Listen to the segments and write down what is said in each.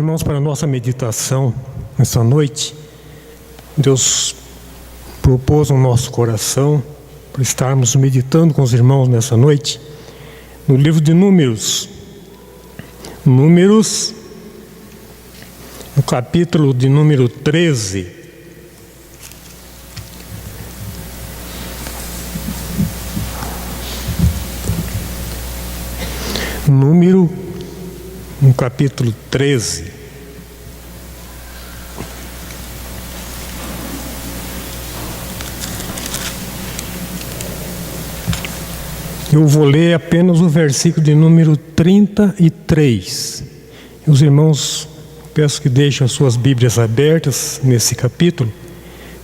Irmãos, para a nossa meditação nessa noite, Deus propôs no nosso coração para estarmos meditando com os irmãos nessa noite, no livro de Números, no capítulo de número 13. No capítulo 13. Eu vou ler apenas o versículo de número 33. Os irmãos, peço que deixem as suas Bíblias abertas nesse capítulo,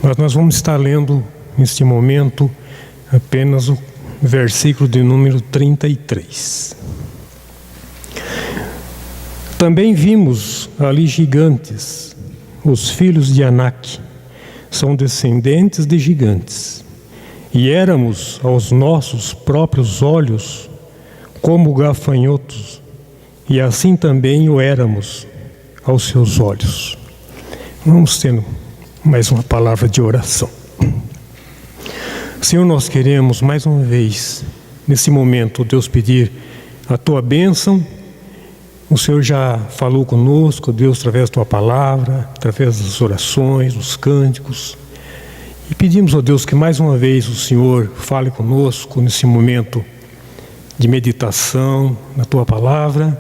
mas nós vamos estar lendo neste momento apenas o versículo de número 33. Também vimos ali gigantes, os filhos de Anak, são descendentes de gigantes, e éramos aos nossos próprios olhos como gafanhotos, e assim também o éramos aos seus olhos. Vamos tendo mais uma palavra de oração. Senhor, nós queremos mais uma vez, nesse momento, Deus, pedir a Tua bênção. O Senhor já falou conosco, Deus, através da Tua palavra, através das orações, dos cânticos. E pedimos, ó Deus, que mais uma vez o Senhor fale conosco nesse momento de meditação na Tua palavra.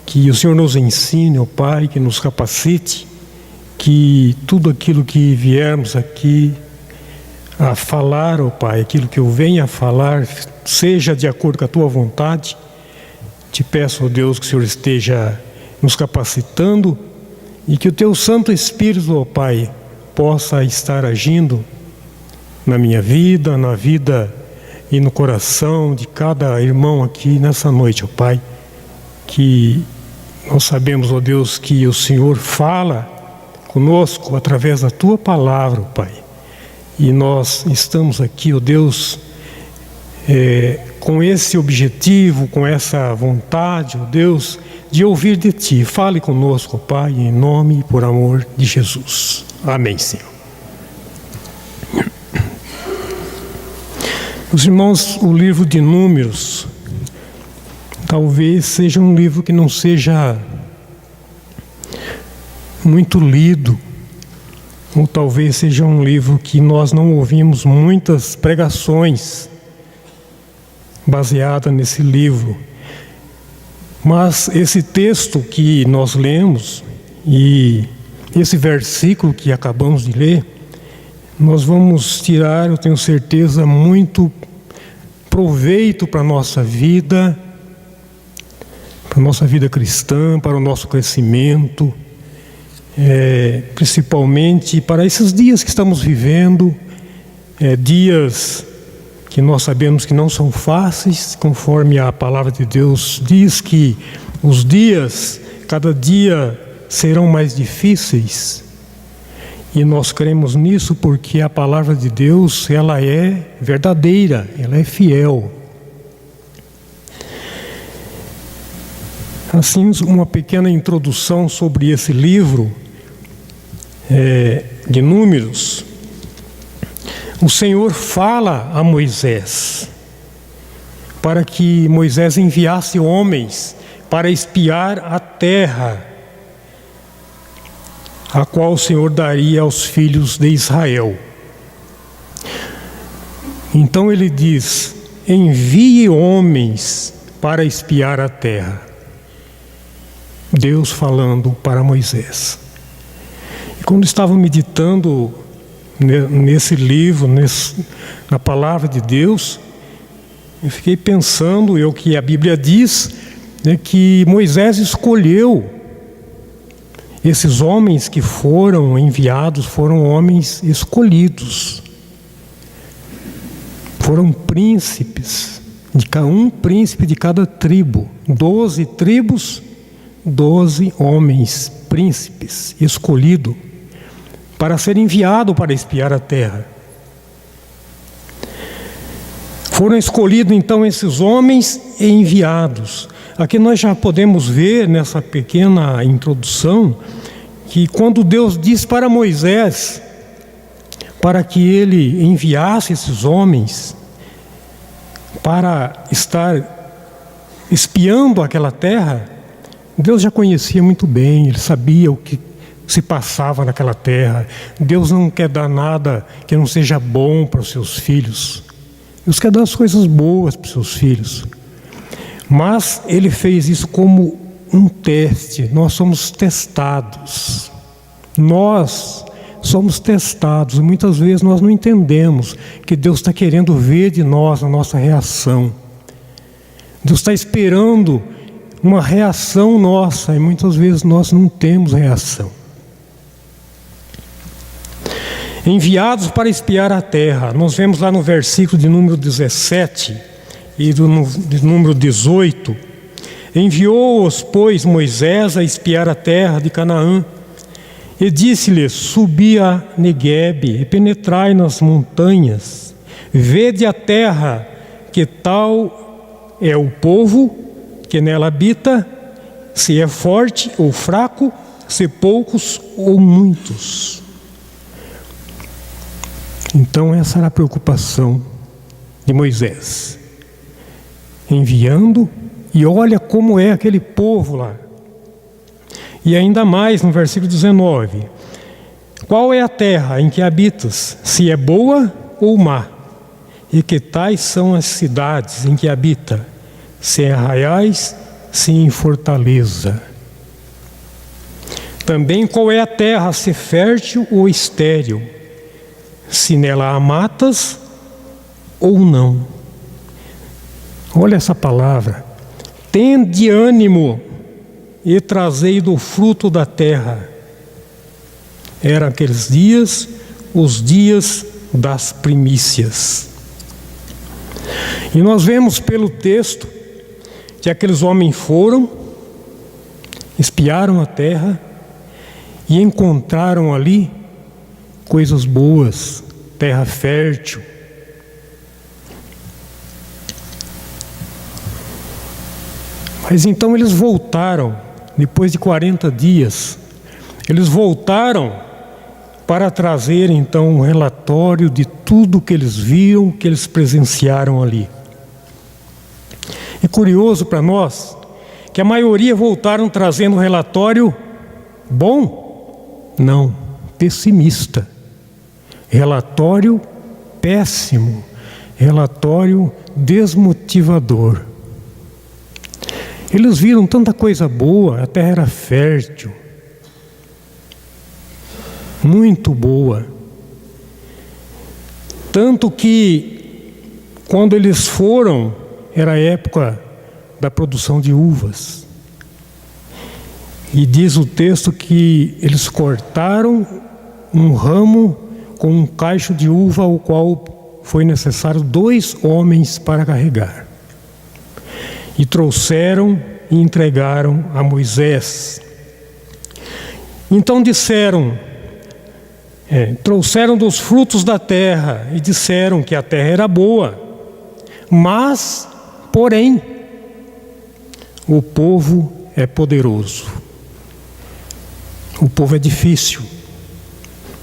Que o Senhor nos ensine, ó Pai, que nos capacite, que tudo aquilo que viermos aqui a falar, ó Pai, aquilo que eu venha a falar, seja de acordo com a Tua vontade. Te peço, ó Deus, que o Senhor esteja nos capacitando e que o Teu Santo Espírito, ó Pai, possa estar agindo na minha vida, na vida e no coração de cada irmão aqui nessa noite, ó Pai. Que nós sabemos, ó Deus, que o Senhor fala conosco através da Tua palavra, ó Pai. E nós estamos aqui, ó Deus, com esse objetivo, com essa vontade, ó Deus, de ouvir de Ti. Fale conosco, ó Pai, em nome e por amor de Jesus. Amém, Senhor. Os irmãos, o livro de Números talvez seja um livro que não seja muito lido, ou talvez seja um livro que nós não ouvimos muitas pregações baseada nesse livro. Mas esse texto que nós lemos e esse versículo que acabamos de ler, nós vamos tirar, eu tenho certeza, muito proveito para a nossa vida cristã, para o nosso crescimento, principalmente para esses dias que estamos vivendo, dias que nós sabemos que não são fáceis, conforme a palavra de Deus diz que os dias, cada dia, serão mais difíceis. E nós cremos nisso porque a palavra de Deus, ela é verdadeira, ela é fiel. Assim, uma pequena introdução sobre esse livro de Números. O Senhor fala a Moisés para que Moisés enviasse homens para espiar a terra, a qual o Senhor daria aos filhos de Israel. Então ele diz: envie homens para espiar a terra. Deus falando para Moisés. E quando estava meditando nesse livro, na palavra de Deus, eu fiquei pensando, o que a Bíblia diz, que Moisés escolheu esses homens que foram enviados, foram homens escolhidos, foram príncipes, um príncipe de cada tribo, 12 tribos, 12 homens, príncipes, escolhidos, para ser enviado para espiar a terra. Foram escolhidos então esses homens e enviados. aqui nós já podemos ver nessa pequena introdução que quando Deus diz para Moisés para que ele enviasse esses homens para estar espiando aquela terra, Deus já conhecia muito bem, Ele sabia o que se passava naquela terra. Deus não quer dar nada que não seja bom para os seus filhos. Deus quer dar as coisas boas para os seus filhos. Mas Ele fez isso como um teste. Nós somos testados. Nós somos testados. Muitas vezes nós não entendemos que Deus está querendo ver de nós a nossa reação. Deus está esperando uma reação nossa e muitas vezes nós não temos reação. Enviados para espiar a terra. Nós vemos lá no versículo de número 17 e de número 18. Enviou-os, pois, Moisés a espiar a terra de Canaã. E disse-lhes: subi a Neguebe e penetrai nas montanhas. Vede a terra, que tal é o povo que nela habita, se é forte ou fraco, se poucos ou muitos. Então essa era a preocupação de Moisés. Enviando, e olha como é aquele povo lá. E ainda mais no versículo 19: qual é a terra em que habitas, se é boa ou má? E que tais são as cidades em que habita, se em arraiais, se em fortaleza? Também qual é a terra, se fértil ou estéril, se nela há matas ou não? Olha essa palavra: tende ânimo e trazei do fruto da terra. Eram aqueles dias, os dias das primícias. E nós vemos pelo texto que aqueles homens foram, espiaram a terra e encontraram ali coisas boas, terra fértil. Mas então eles voltaram, depois de 40 dias, eles voltaram para trazer então um relatório de tudo que eles viram, que eles presenciaram ali. É curioso para nós que a maioria voltaram trazendo um relatório bom? Não, pessimista. Relatório péssimo, relatório desmotivador. Eles viram tanta coisa boa, a terra era fértil, muito boa. Tanto que, quando eles foram, era a época da produção de uvas. E diz o texto que eles cortaram um ramo com um cacho de uva, o qual foi necessário 2 homens para carregar. E trouxeram e entregaram a Moisés. Então disseram, trouxeram dos frutos da terra e disseram que a terra era boa, mas, porém, o povo é poderoso. O povo é difícil,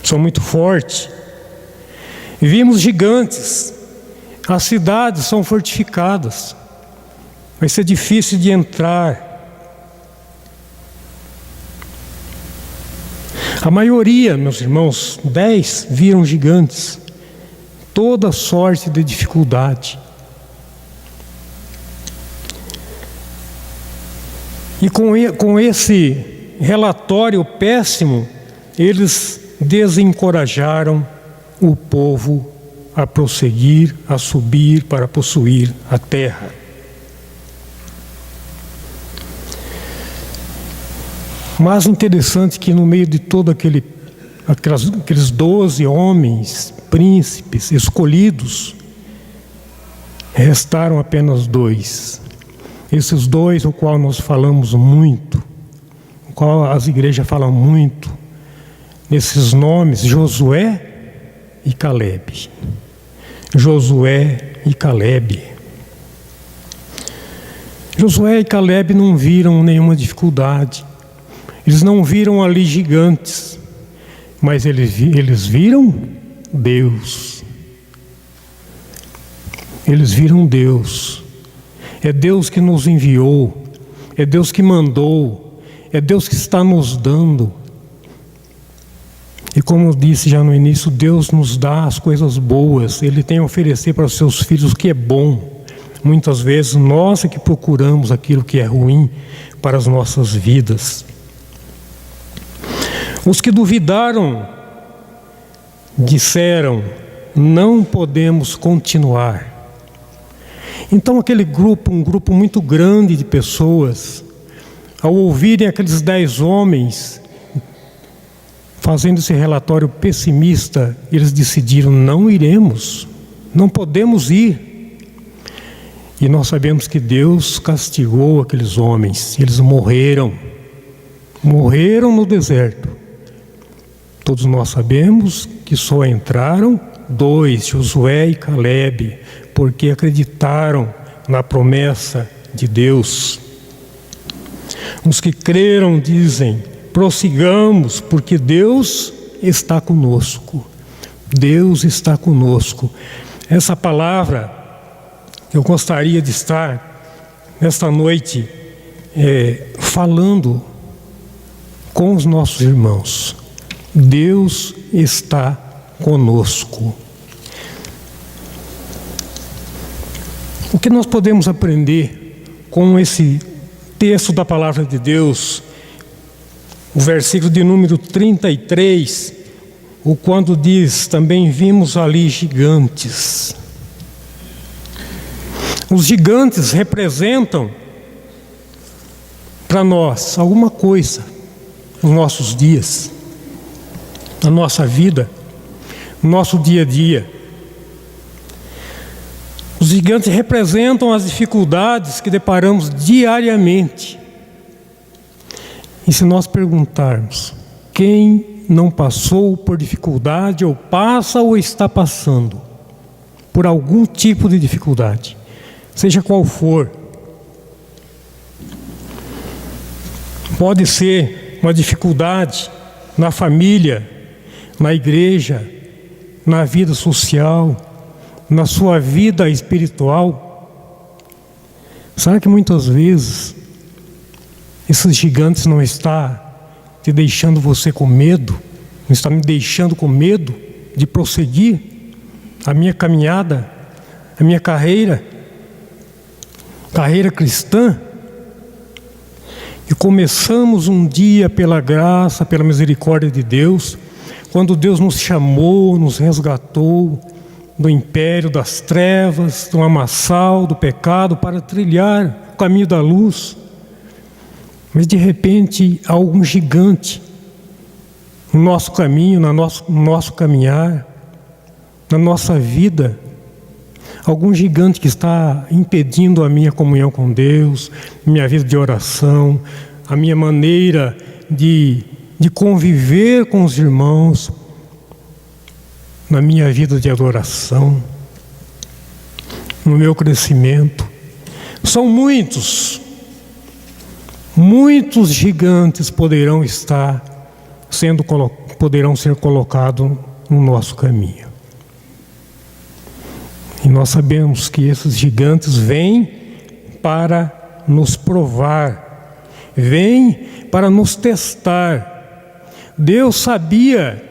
são muito fortes. Vimos gigantes, as cidades são fortificadas. Vai ser difícil de entrar. A maioria, meus irmãos, 10 viram gigantes, toda sorte de dificuldade. E com esse relatório péssimo, eles desencorajaram o povo a prosseguir, a subir para possuir a terra. Mas interessante que no meio de todo aqueles 12 homens, príncipes, escolhidos, restaram apenas 2. Esses 2, o qual nós falamos muito, o qual as igrejas falam muito, nesses nomes, Josué e Calebe. Josué e Calebe. Josué e Caleb não viram nenhuma dificuldade. Eles não viram ali gigantes, mas eles viram Deus. Eles viram Deus. É Deus que nos enviou, é Deus que mandou, é Deus que está nos dando. E como eu disse já no início, Deus nos dá as coisas boas, Ele tem a oferecer para os seus filhos o que é bom. Muitas vezes nós é que procuramos aquilo que é ruim para as nossas vidas. Os que duvidaram disseram: não podemos continuar. Então aquele grupo, um grupo muito grande de pessoas, ao ouvirem aqueles 10 homens fazendo esse relatório pessimista, eles decidiram: não iremos, não podemos ir. E nós sabemos que Deus castigou aqueles homens, eles morreram no deserto. Todos nós sabemos que só entraram 2, Josué e Caleb, porque acreditaram na promessa de Deus. Os que creram dizem: prossigamos, porque Deus está conosco. Deus está conosco. Essa palavra, eu gostaria de estar nesta noite falando com os nossos irmãos. Deus está conosco. O que nós podemos aprender com esse texto da palavra de Deus? O versículo de número 33, o quando diz: também vimos ali gigantes. Os gigantes representam para nós alguma coisa nos nossos dias, na nossa vida, no nosso dia a dia. Os gigantes representam as dificuldades que deparamos diariamente. E se nós perguntarmos: quem não passou por dificuldade, ou passa ou está passando por algum tipo de dificuldade, seja qual for, pode ser uma dificuldade na família, na igreja, na vida social, na sua vida espiritual. Será que muitas vezes esses gigantes não estão te deixando você com medo? Não está me deixando com medo de prosseguir a minha caminhada, a minha carreira cristã? E começamos um dia pela graça, pela misericórdia de Deus, quando Deus nos chamou, nos resgatou do império das trevas, do lamaçal, do pecado, para trilhar o caminho da luz. Mas de repente há algum gigante no nosso caminho, no nosso caminhar, na nossa vida. Algum gigante que está impedindo a minha comunhão com Deus, minha vida de oração, a minha maneira de conviver com os irmãos, na minha vida de adoração, no meu crescimento. São muitos gigantes poderão ser colocados no nosso caminho. E nós sabemos que esses gigantes vêm para nos provar, vêm para nos testar. Deus sabia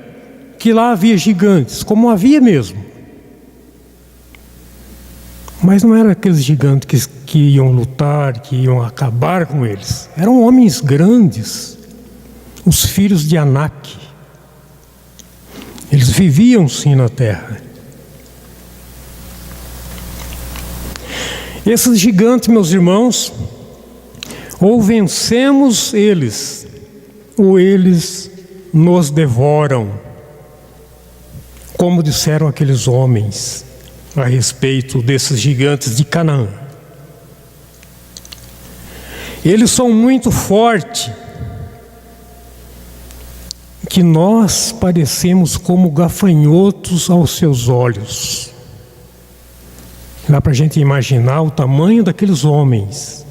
que lá havia gigantes, como havia mesmo. Mas não eram aqueles gigantes que iam lutar, que iam acabar com eles. Eram homens grandes, os filhos de Anak. Eles viviam sim na terra. Esses gigantes, meus irmãos, ou vencemos eles, ou eles nos devoram, como disseram aqueles homens a respeito desses gigantes de Canaã. Eles são muito fortes, que nós parecemos como gafanhotos aos seus olhos. Dá para a gente imaginar o tamanho daqueles homens.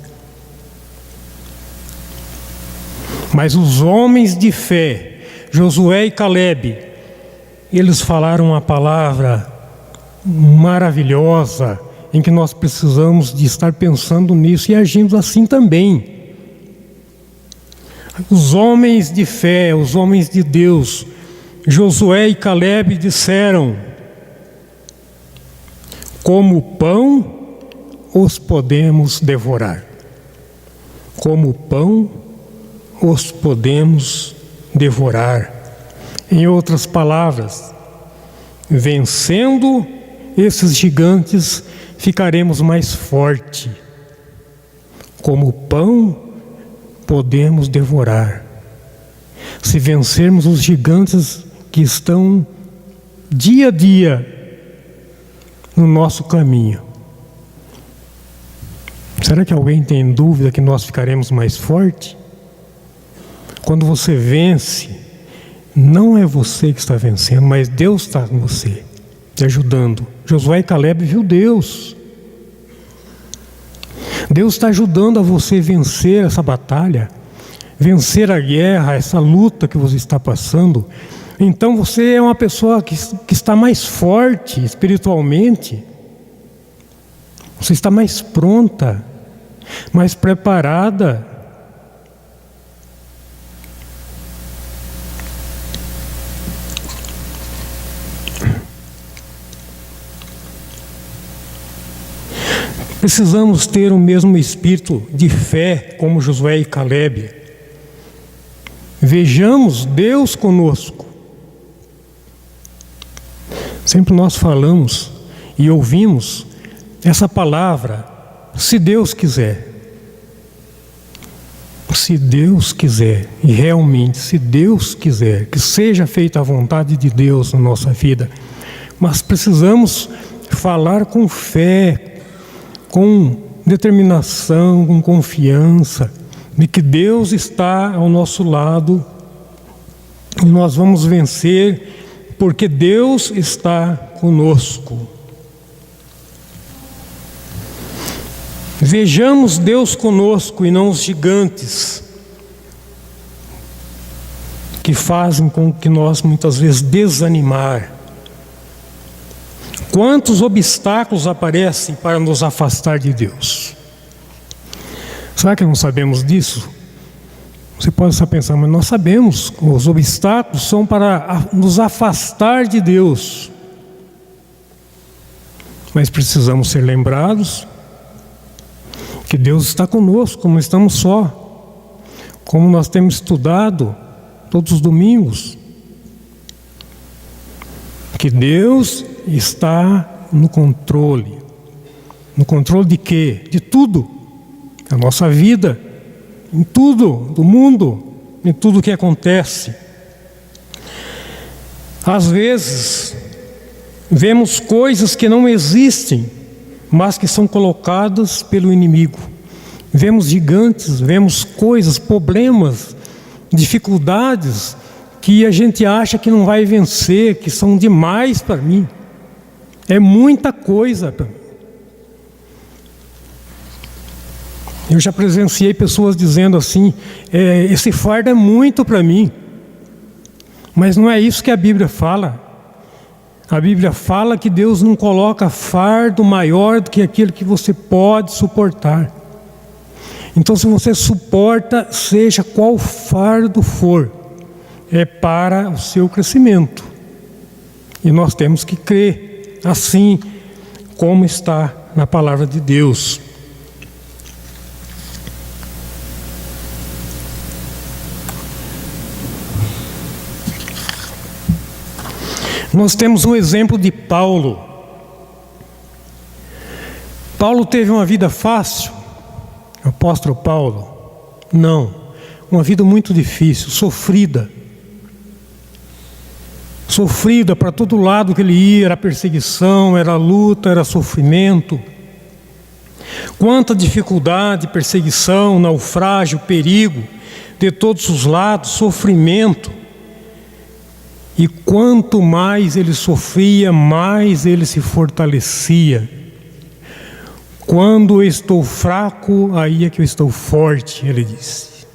Mas os homens de fé, Josué e Calebe, eles falaram uma palavra maravilhosa, em que nós precisamos de estar pensando nisso e agindo assim também. Os homens de fé, os homens de Deus, Josué e Calebe disseram: como pão os podemos devorar. Como pão os podemos devorar. Em outras palavras, vencendo esses gigantes, ficaremos mais fortes. Como pão podemos devorar. Se vencermos os gigantes que estão dia a dia no nosso caminho. Será que alguém tem dúvida que nós ficaremos mais fortes? Quando você vence, não é você que está vencendo, mas Deus está com você, te ajudando. Josué e Calebe viu Deus. Deus está ajudando a você vencer essa batalha, vencer a guerra, essa luta que você está passando. Então você é uma pessoa que está mais forte espiritualmente. Você está mais pronta, mais preparada. Precisamos ter o mesmo espírito de fé como Josué e Calebe. Vejamos Deus conosco. Sempre nós falamos e ouvimos essa palavra, se Deus quiser. Se Deus quiser, e realmente, se Deus quiser, que seja feita a vontade de Deus na nossa vida. Mas precisamos falar com fé, com determinação, com confiança, de que Deus está ao nosso lado e nós vamos vencer, porque Deus está conosco. Vejamos Deus conosco e não os gigantes que fazem com que nós muitas vezes desanimar. Quantos obstáculos aparecem para nos afastar de Deus? Será que não sabemos disso? Você pode estar pensando, mas nós sabemos, os obstáculos são para nos afastar de Deus. Mas precisamos ser lembrados que Deus está conosco, não estamos só. Como nós temos estudado todos os domingos, que Deus está no controle. No controle de quê? De tudo. A nossa vida, em tudo do mundo, em tudo que acontece. Às vezes, vemos coisas que não existem, mas que são colocadas pelo inimigo. Vemos gigantes, vemos coisas, problemas, dificuldades que a gente acha que não vai vencer, que são demais para mim. É muita coisa para mim. Eu já presenciei pessoas dizendo assim, esse fardo é muito para mim. Mas não é isso que a Bíblia fala. A Bíblia fala que Deus não coloca fardo maior do que aquele que você pode suportar. Então, se você suporta, seja qual fardo for, é para o seu crescimento. E nós temos que crer, assim como está na palavra de Deus. Nós temos o exemplo de Paulo. Paulo teve uma vida fácil, o apóstolo Paulo? Não, uma vida muito difícil, sofrida. Sofrida para todo lado que ele ia, era perseguição, era luta, era sofrimento. Quanta dificuldade, perseguição, naufrágio, perigo, de todos os lados, sofrimento. E quanto mais ele sofria, mais ele se fortalecia. Quando eu estou fraco, aí é que eu estou forte, ele disse.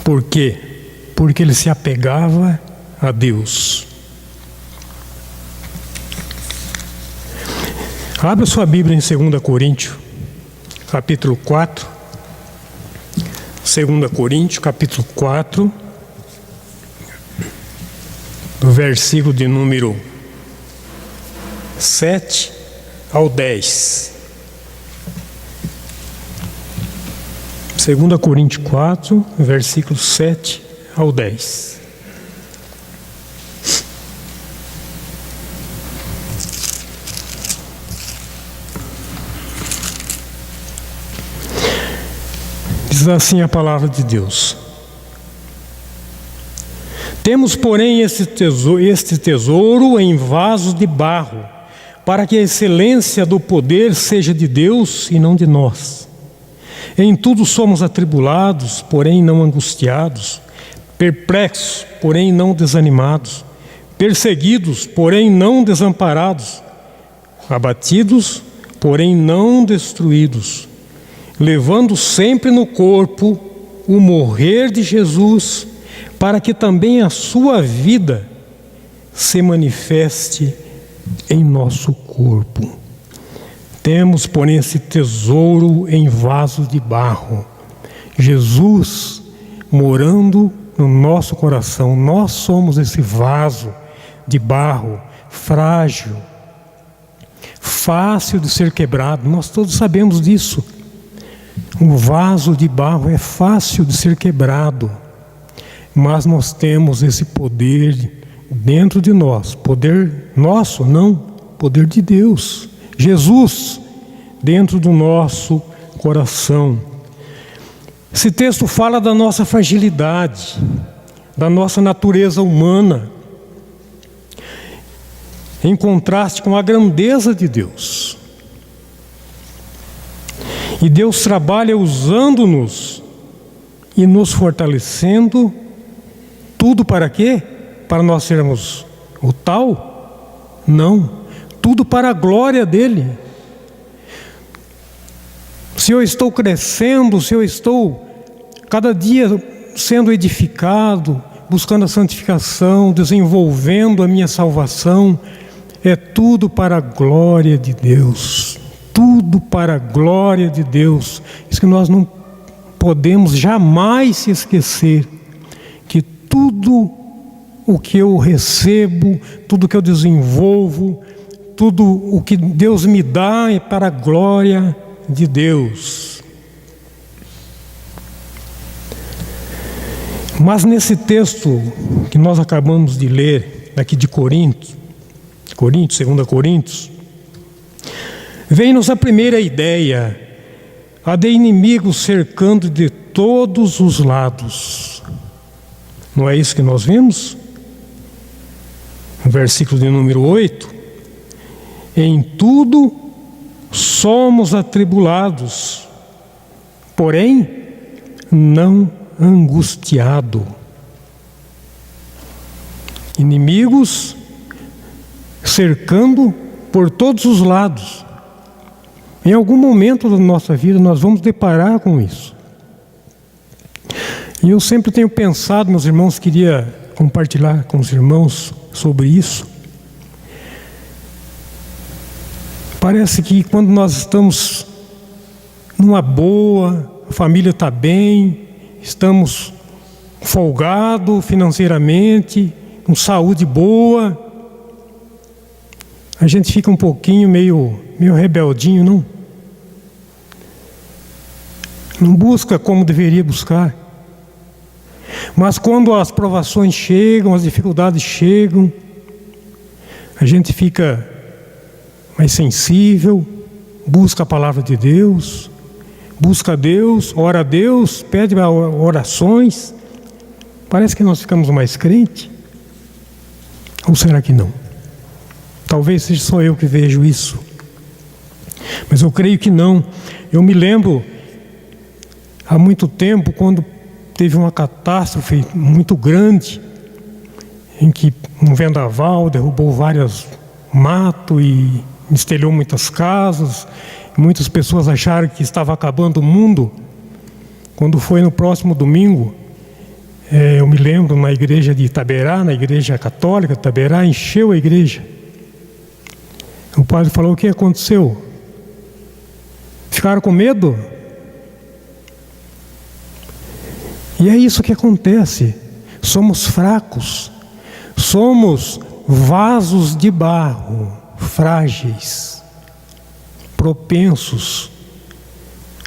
Por quê? Porque ele se apegava a Deus. Abra sua Bíblia em 2 Coríntios, capítulo 4. 2 Coríntios, capítulo 4, do versículo de número 7 ao 10. 2 Coríntios 4, versículo 7 ao 10. Diz assim a palavra de Deus: temos, porém, este tesouro em vasos de barro, para que a excelência do poder seja de Deus e não de nós. Em tudo somos atribulados, porém não angustiados, perplexos, porém não desanimados, perseguidos, porém não desamparados, abatidos, porém não destruídos, levando sempre no corpo o morrer de Jesus, para que também a sua vida se manifeste em nosso corpo. Temos, porém, esse tesouro em vaso de barro, Jesus morando no nosso coração. Nós somos esse vaso de barro, frágil, fácil de ser quebrado. Nós todos sabemos disso. Um vaso de barro é fácil de ser quebrado, mas nós temos esse poder dentro de nós. Poder nosso? Não, poder de Deus. Jesus dentro do nosso coração. Esse texto fala da nossa fragilidade, da nossa natureza humana, em contraste com a grandeza de Deus. E Deus trabalha usando-nos e nos fortalecendo, tudo para quê? Para nós sermos o tal? Não, tudo para a glória dele. Se eu estou crescendo, se eu estou cada dia sendo edificado, buscando a santificação, desenvolvendo a minha salvação, é tudo para a glória de Deus. Tudo para a glória de Deus. Isso que nós não podemos jamais se esquecer, que tudo o que eu recebo, tudo que eu desenvolvo, tudo o que Deus me dá é para a glória de Deus. Mas nesse texto que nós acabamos de ler, aqui de Coríntios, 2 Coríntios, vem-nos a primeira ideia, a de inimigos cercando de todos os lados. Não é isso que nós vimos? No versículo de número 8: em tudo somos atribulados, porém não angustiado. Inimigos cercando por todos os lados. Em algum momento da nossa vida nós vamos deparar com isso. E eu sempre tenho pensado, meus irmãos, queria compartilhar com os irmãos sobre isso. Parece que quando nós estamos numa boa, a família está bem, estamos folgados financeiramente, com saúde boa, a gente fica um pouquinho meio rebeldinho, não? Não busca como deveria buscar. Mas quando as provações chegam, as dificuldades chegam, a gente fica mais sensível, busca a palavra de Deus, busca a Deus, ora a Deus, pede orações. Parece que nós ficamos mais crentes. Ou será que não? Talvez seja só eu que vejo isso. Mas eu creio que não. Eu me lembro, há muito tempo, quando teve uma catástrofe muito grande, em que um vendaval derrubou vários matos e estelhou muitas casas. Muitas pessoas acharam que estava acabando o mundo. Quando foi no próximo domingo, Eu me lembro na igreja de Itaberá, na igreja católica de Itaberá, encheu a igreja. O padre falou: o que aconteceu? Ficaram com medo? E é isso que acontece. Somos fracos, somos vasos de barro, frágeis, propensos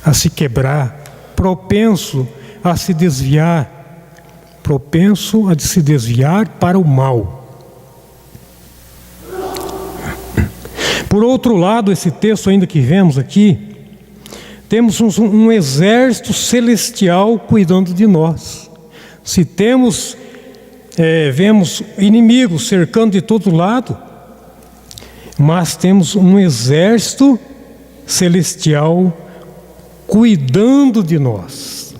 a se quebrar, propenso a se desviar, propenso a se desviar para o mal. Por outro lado, esse texto ainda que vemos aqui, temos um exército celestial cuidando de nós. Se vemos inimigos cercando de todo lado, mas temos um exército celestial cuidando de nós.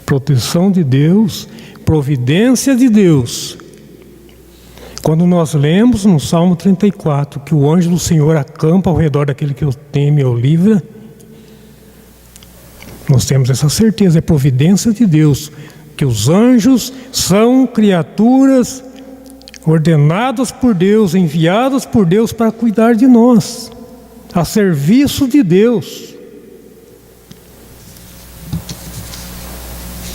Proteção de Deus, providência de Deus. Quando nós lemos no Salmo 34 que o anjo do Senhor acampa ao redor daquele que o teme e o livra, nós temos essa certeza, é providência de Deus, que os anjos são criaturas ordenadas por Deus, enviadas por Deus para cuidar de nós, a serviço de Deus.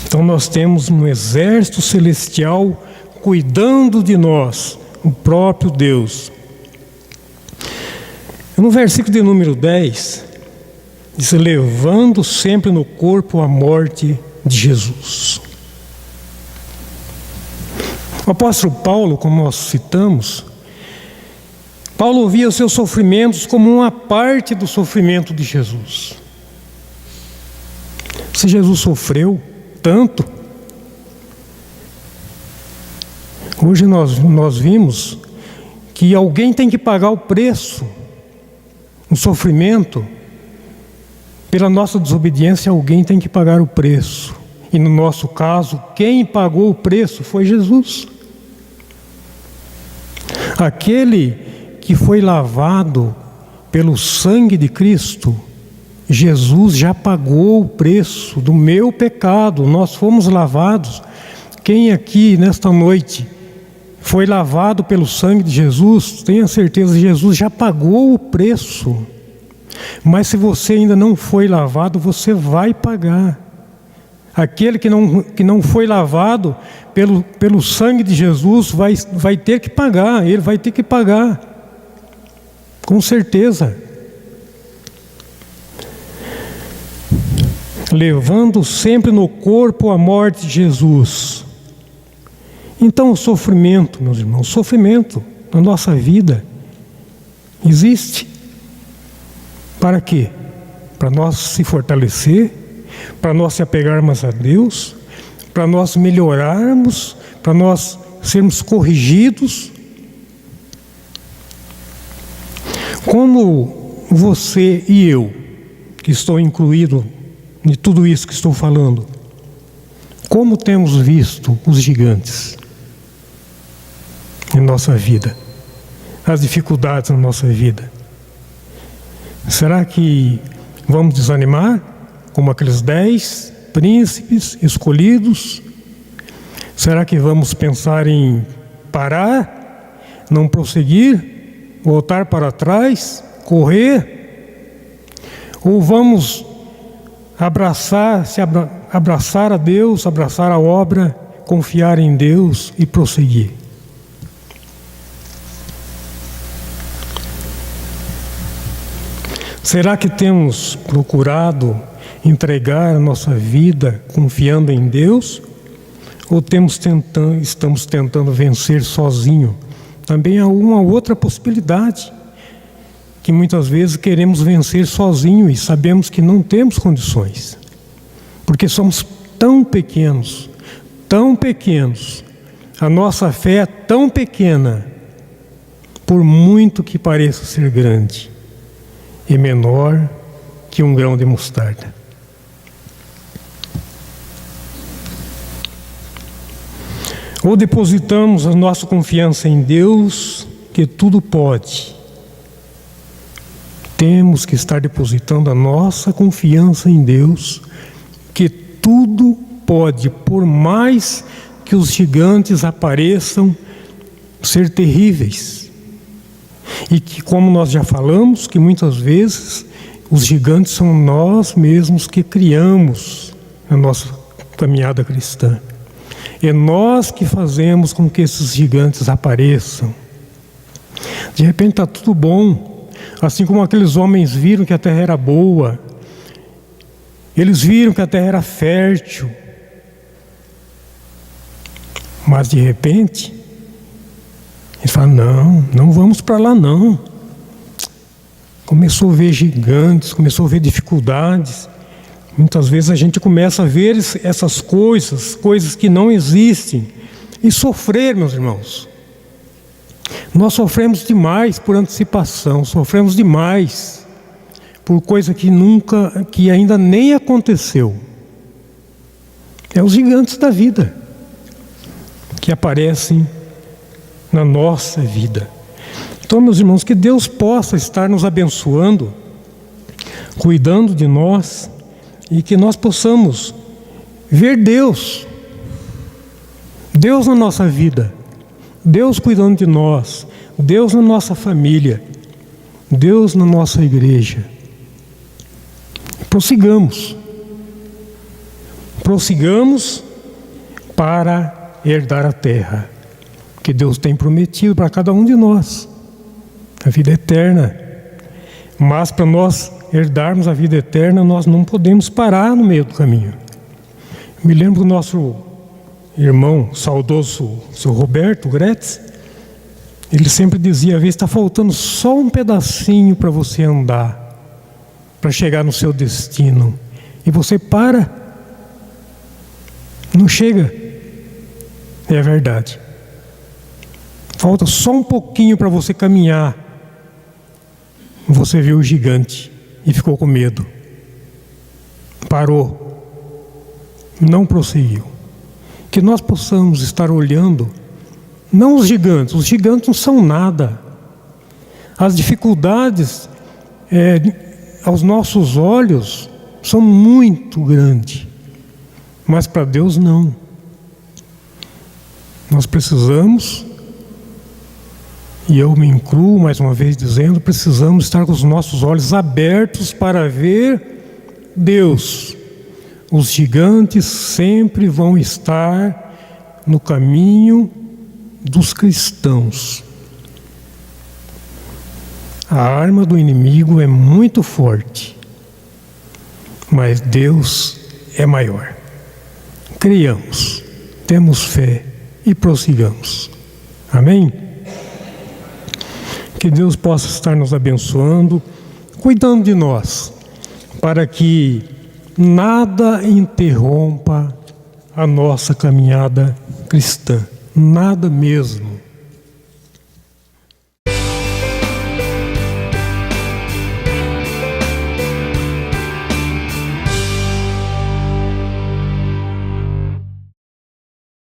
Então nós temos um exército celestial cuidando de nós, o próprio Deus. No versículo de número 10, diz: levando sempre no corpo a morte de Jesus. O apóstolo Paulo, como nós citamos, Paulo via os seus sofrimentos como uma parte do sofrimento de Jesus. Se Jesus sofreu tanto, hoje nós vimos que alguém tem que pagar o preço, o sofrimento. Pela nossa desobediência, alguém tem que pagar o preço. E no nosso caso, quem pagou o preço foi Jesus. Aquele que foi lavado pelo sangue de Cristo, Jesus já pagou o preço do meu pecado. Nós fomos lavados. Quem aqui nesta noite foi lavado pelo sangue de Jesus, tenha certeza que Jesus já pagou o preço. Mas se você ainda não foi lavado, você vai pagar. Aquele que não foi lavado pelo sangue de Jesus vai ter que pagar, ele vai ter que pagar, com certeza. Levando sempre no corpo a morte de Jesus. Então o sofrimento, meus irmãos, o sofrimento na nossa vida existe. Para quê? Para nós se fortalecer, para nós se apegarmos a Deus, para nós melhorarmos, para nós sermos corrigidos. Como você e eu, que estou incluído em tudo isso que estou falando, como temos visto os gigantes em nossa vida, as dificuldades na nossa vida? Será que vamos desanimar, como aqueles 10 príncipes escolhidos? Será que vamos pensar em parar, não prosseguir, voltar para trás, correr? Ou vamos abraçar a Deus, abraçar a obra, confiar em Deus e prosseguir? Será que temos procurado entregar a nossa vida confiando em Deus? Ou estamos tentando vencer sozinho? Também há uma outra possibilidade, que muitas vezes queremos vencer sozinho e sabemos que não temos condições, porque somos tão pequenos, a nossa fé é tão pequena, por muito que pareça ser grande, é menor que um grão de mostarda. Ou depositamos a nossa confiança em Deus, que tudo pode. Temos que estar depositando a nossa confiança em Deus, que tudo pode, por mais que os gigantes apareçam, ser terríveis. E que, como nós já falamos, que muitas vezes os gigantes são nós mesmos que criamos a nossa caminhada cristã. É nós que fazemos com que esses gigantes apareçam. De repente está tudo bom, assim como aqueles homens viram que a terra era boa, eles viram que a terra era fértil, mas de repente eles falam: não vamos para lá não. Começou a ver gigantes, começou a ver dificuldades. Muitas vezes a gente começa a ver essas coisas que não existem, e sofrer, meus irmãos. Nós sofremos demais por antecipação, sofremos demais por coisa que ainda nem aconteceu. É os gigantes da vida que aparecem na nossa vida. Então, meus irmãos, que Deus possa estar nos abençoando, cuidando de nós, e que nós possamos ver Deus na nossa vida, Deus cuidando de nós, Deus na nossa família, Deus na nossa igreja. Prossigamos para herdar a terra que Deus tem prometido para cada um de nós, a vida eterna. Mas para nós herdarmos a vida eterna, nós não podemos parar no meio do caminho. Me lembro do nosso irmão saudoso, seu Roberto Gretz. Ele sempre dizia: às vezes está faltando só um pedacinho para você andar, para chegar no seu destino, e você para, não chega. É verdade, falta só um pouquinho para você caminhar. Você viu o gigante e ficou com medo, parou, não prosseguiu. Que nós possamos estar olhando, não os gigantes não são nada. As dificuldades aos nossos olhos são muito grandes, mas para Deus não. Nós precisamos, e eu me incluo mais uma vez dizendo, precisamos estar com os nossos olhos abertos para ver Deus. Os gigantes sempre vão estar no caminho dos cristãos. A arma do inimigo é muito forte, mas Deus é maior. Creiamos, temos fé e prossigamos. Amém? Que Deus possa estar nos abençoando, cuidando de nós, para que nada interrompa a nossa caminhada cristã, nada mesmo.